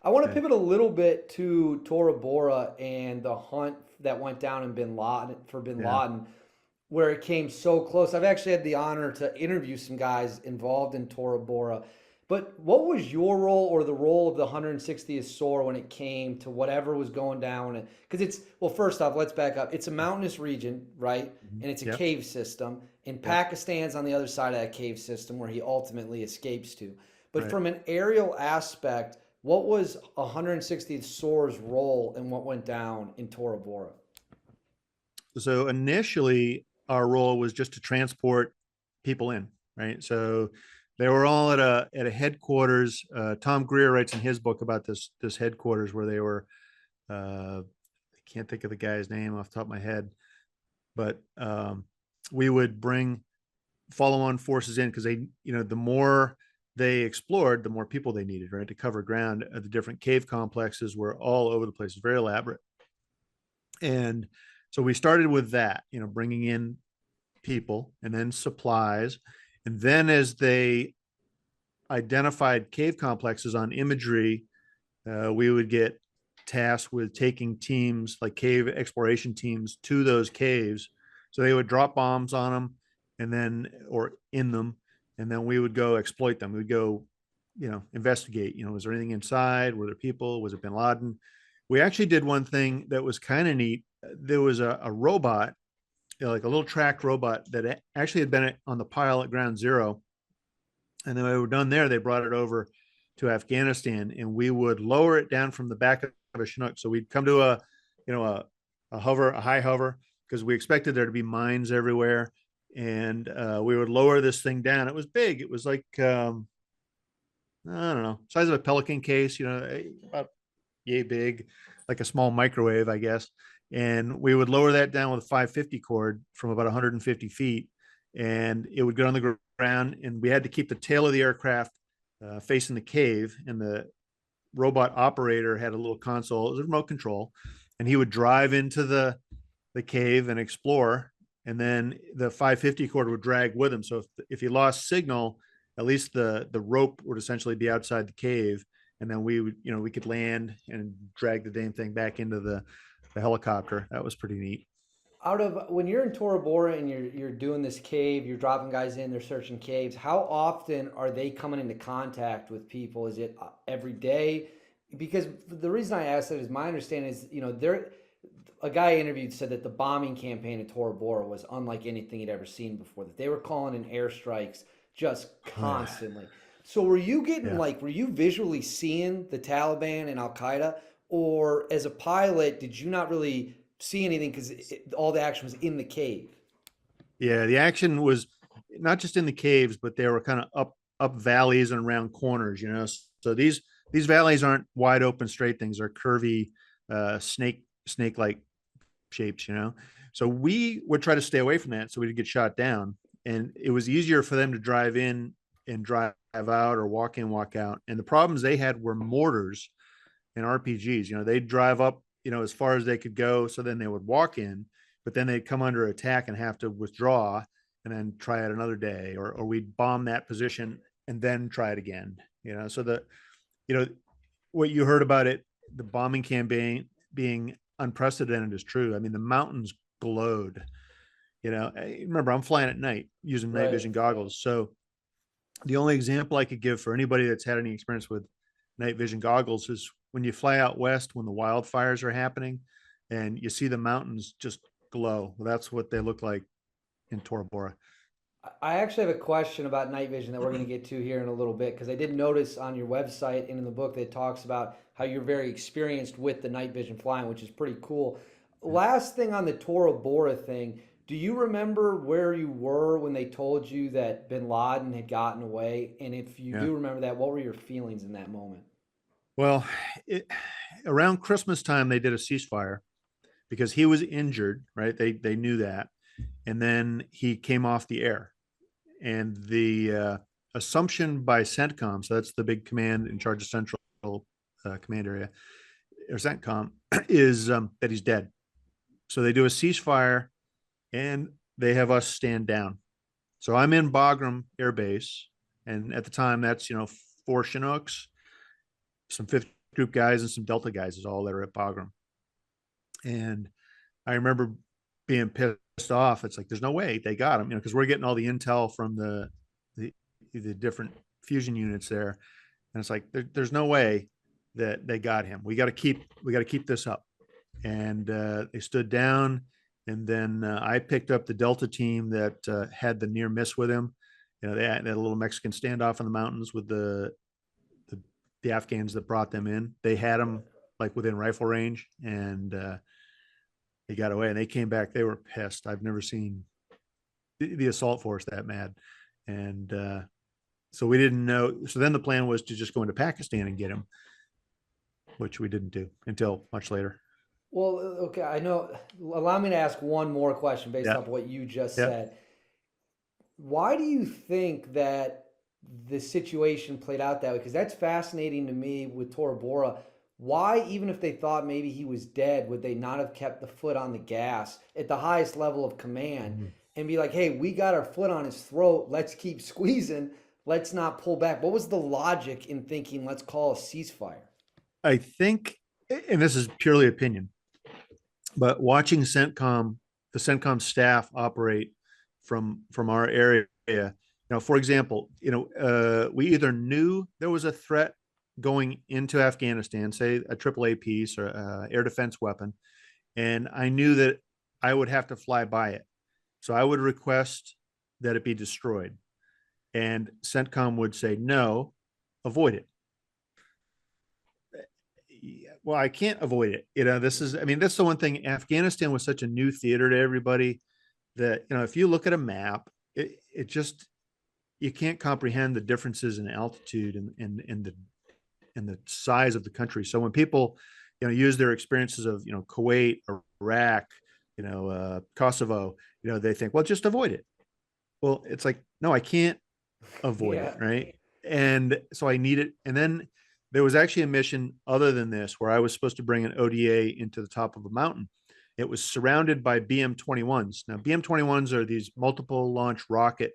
I want to Okay. pivot a little bit to Tora Bora and the hunt that went down in Bin Yeah. Laden, where it came so close. I've actually had the honor to interview some guys involved in Tora Bora. But what was your role or the role of the 160th SOAR when it came to whatever was going down? Because well, first off, let's back up. It's a mountainous region, right? Mhm. And it's a Yep. cave system. And Yep. Pakistan's on the other side of that cave system where he ultimately escapes to. But Right. from an aerial aspect, what was 160th SOAR's role in what went down in Tora Bora? So initially, our role was just to transport people in, right? So they were all at a headquarters. Tom Greer writes in his book about this headquarters where they were. I can't think of the guy's name off the top of my head, but we would bring follow-on forces in because the more they explored, the more people they needed, right, to cover ground. The different cave complexes were all over the place, very elaborate. And so we started with that, bringing in people and then supplies. And then as they identified cave complexes on imagery, we would get tasked with taking teams like cave exploration teams to those caves. So they would drop bombs on them and then, or in them, and then we would go exploit them. We would go, investigate, was there anything inside? Were there people? Was it Bin Laden? We actually did one thing that was kind of neat. There was a robot, like a little tracked robot that actually had been on the pile at ground zero. And then when we were done there, they brought it over to Afghanistan, and we would lower it down from the back of a Chinook. So we'd come to you know, a high hover, because we expected there to be mines everywhere, and we would lower this thing down. It was big. It was like I don't know, size of a pelican case. About yay big, like a small microwave, I guess. And we would lower that down with a 550 cord from about 150 feet, and it would get on the ground. And we had to keep the tail of the aircraft facing the cave, and the robot operator had a little console. It was a remote control, and he would drive into the cave and explore. And then the 550 cord would drag with him. So if he lost signal, at least the rope would essentially be outside the cave, and then we would, we could land and drag the damn thing back into the helicopter. That was pretty neat. Out of when you're in Tora Bora and you're doing this cave, you're dropping guys in, they're searching caves. How often are they coming into contact with people? Is it every day? Because the reason I ask that is my understanding is, there a guy I interviewed said that the bombing campaign at Tora Bora was unlike anything he'd ever seen before. That they were calling in airstrikes just constantly. So were you getting Yeah. were you visually seeing the Taliban and Al Qaeda, or as a pilot, did you not really see anything because all the action was in the cave? Yeah, the action was not just in the caves, but they were kind of up valleys and around corners. So these valleys aren't wide open straight things; they're curvy, snake like shapes. So we would try to stay away from that, so we'd get shot down, and it was easier for them to drive in and drive out, or walk in, walk out. And the problems they had were mortars and RPGs. They'd drive up, as far as they could go. So then they would walk in, but then they'd come under attack and have to withdraw and then try it another day, or we'd bomb that position and then try it again. So you know, what you heard about it, the bombing campaign being unprecedented, is true. I mean, the mountains glowed. Remember, I'm flying at night using night Right. vision goggles. So the only example I could give for anybody that's had any experience with night vision goggles is when you fly out west when the wildfires are happening and you see the mountains just glow. Well, that's what they look like in Tora Bora. I actually have a question about night vision that we're going to get to here in a little bit because I did notice on your website and in the book that it talks about how you're very experienced with the night vision flying, which is pretty cool. Last thing on the Tora Bora thing, do you remember where you were when they told you that Bin Laden had gotten away? And if you Yeah. do remember that, what were your feelings in that moment? Well, it, around Christmas time, they did a ceasefire because he was injured, right? They knew that. And then he came off the air. And the assumption by CENTCOM, so that's the big command in charge of Central Command Area, or CENTCOM, is that he's dead. So they do a ceasefire and they have us stand down. So I'm in Bagram Air Base, and at the time that's four Chinooks, some Group guys and some Delta guys is all that are at Bagram. And I remember being pissed off. It's like, there's no way they got him, because we're getting all the intel from the different fusion units there. And it's like, there's no way that they got him. We got to keep this up. And they stood down. And then I picked up the Delta team that had the near miss with him. They had a little Mexican standoff in the mountains with the Afghans that brought them in. They had them like within rifle range, and they got away. And they came back. They were pissed. I've never seen the assault force that mad. And so we didn't know. So then the plan was to just go into Pakistan and get him, which we didn't do until much later. Well, okay, I know. Allow me to ask one more question based Yeah. off what you just Yeah. said. Why do you think that the situation played out that way? Because that's fascinating to me with Tora Bora. Why, even if they thought maybe he was dead, would they not have kept the foot on the gas at the highest level of command Mm-hmm. and be like, hey, we got our foot on his throat. Let's keep squeezing. Let's not pull back. What was the logic in thinking, let's call a ceasefire? I think, and this is purely opinion, but watching the CENTCOM staff operate from our area, for example, we either knew there was a threat going into Afghanistan, say a AAA piece or air defense weapon, and I knew that I would have to fly by it. So I would request that it be destroyed. And CENTCOM would say, no, avoid it. Well, I can't avoid it. That's the one thing. Afghanistan was such a new theater to everybody that, if you look at a map, it just, you can't comprehend the differences in altitude and the size of the country. So when people, use their experiences of, Kuwait, Iraq, Kosovo, they think, well, just avoid it. Well, it's like, no, I can't avoid it. Right. And so I need it. And then there was actually a mission other than this where I was supposed to bring an ODA into the top of a mountain. It was surrounded by BM-21s. Now, BM-21s are these multiple launch rocket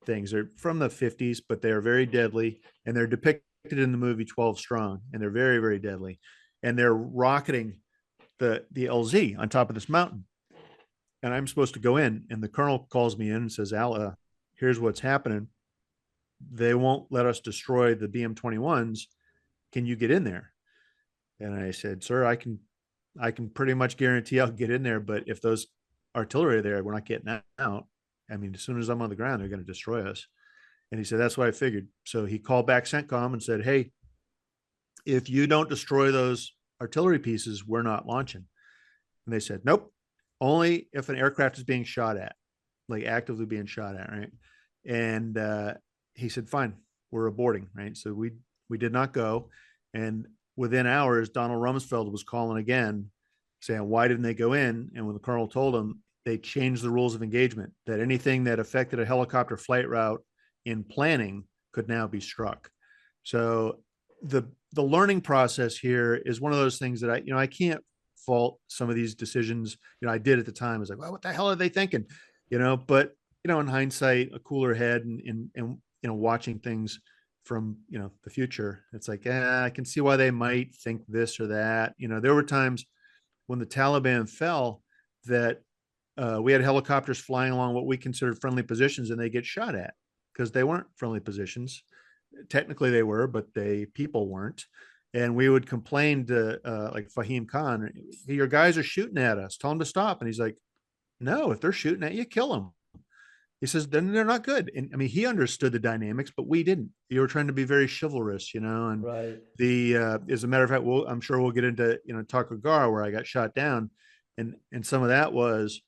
things. They're from the 50s, but they are very deadly, and they're depicted in the movie 12 Strong, and they're very, very deadly. And they're rocketing the LZ on top of this mountain. And I'm supposed to go in, and the colonel calls me in and says, Al, here's what's happening. They won't let us destroy the BM-21s. Can you get in there? And I said, sir, I can pretty much guarantee I'll get in there, but if those artillery are there, we're not getting out. I mean, as soon as I'm on the ground, they're going to destroy us. And he said, that's what I figured. So he called back CENTCOM and said, hey, if you don't destroy those artillery pieces, we're not launching. And they said, nope, only if an aircraft is being shot at, like actively being shot at, right? And he said, fine, we're aborting, right? So we did not go. And within hours, Donald Rumsfeld was calling again, saying, why didn't they go in? And when the colonel told him, they changed the rules of engagement, that anything that affected a helicopter flight route in planning could now be struck. So the learning process here is one of those things that I can't fault some of these decisions. I did at the time. I was like, well, what the hell are they thinking? But in hindsight, a cooler head and watching things from the future, it's like, I can see why they might think this or that. There were times when the Taliban fell that we had helicopters flying along what we considered friendly positions, and they get shot at because they weren't friendly positions. Technically they were, but people weren't. And we would complain to like Fahim Khan, your guys are shooting at us, tell them to stop. And he's like, no, if they're shooting at you, kill them. He says, then they're not good. And I mean, he understood the dynamics, but we didn't. You were trying to be very chivalrous, and Right. As a matter of fact, I'm sure we'll get into, Takagara, where I got shot down. And some of that was,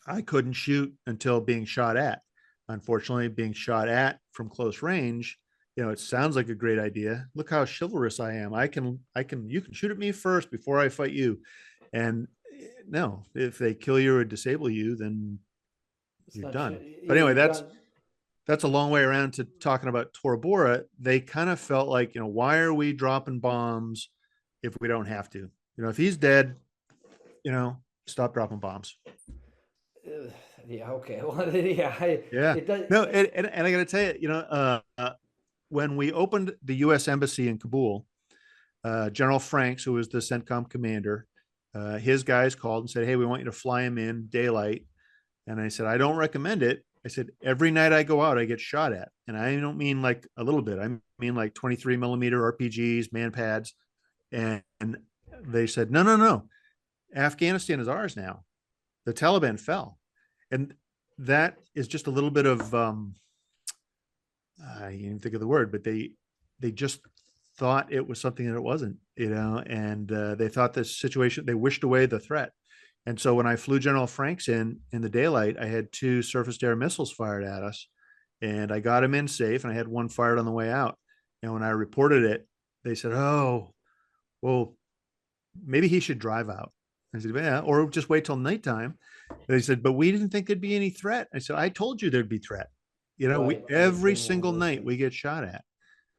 I couldn't shoot until being shot at. Unfortunately, being shot at from close range, it sounds like a great idea. Look how chivalrous I am. You can shoot at me first before I fight you. And no, if they kill you or disable you, then you're done. But anyway, that's a long way around to talking about Tora Bora. They kind of felt like, why are we dropping bombs if we don't have to? If he's dead, stop dropping bombs. Yeah. Okay. Well, yeah. Yeah. It does. No, and I got to tell you, when we opened the U.S. Embassy in Kabul, General Franks, who was the CENTCOM commander, his guys called and said, "Hey, we want you to fly him in daylight." And I said, "I don't recommend it." I said, "Every night I go out, I get shot at. And I don't mean like a little bit. I mean like 23 millimeter RPGs, man pads." And they said, "No, no, no. Afghanistan is ours now. The Taliban fell." And that is just a little bit of, I can't even think of the word, but they just thought it was something that it wasn't, and they thought this situation, they wished away the threat. And so when I flew General Franks in the daylight, I had 2 surface-to-air missiles fired at us, and I got him in safe, and I had one fired on the way out. And when I reported it, they said, "Oh, well, maybe he should drive out." I said, "Yeah, or just wait till nighttime." They said, "But we didn't think there'd be any threat." I said, "I told you there'd be threat. We Right. They just every didn't want to single night listen. we get shot at."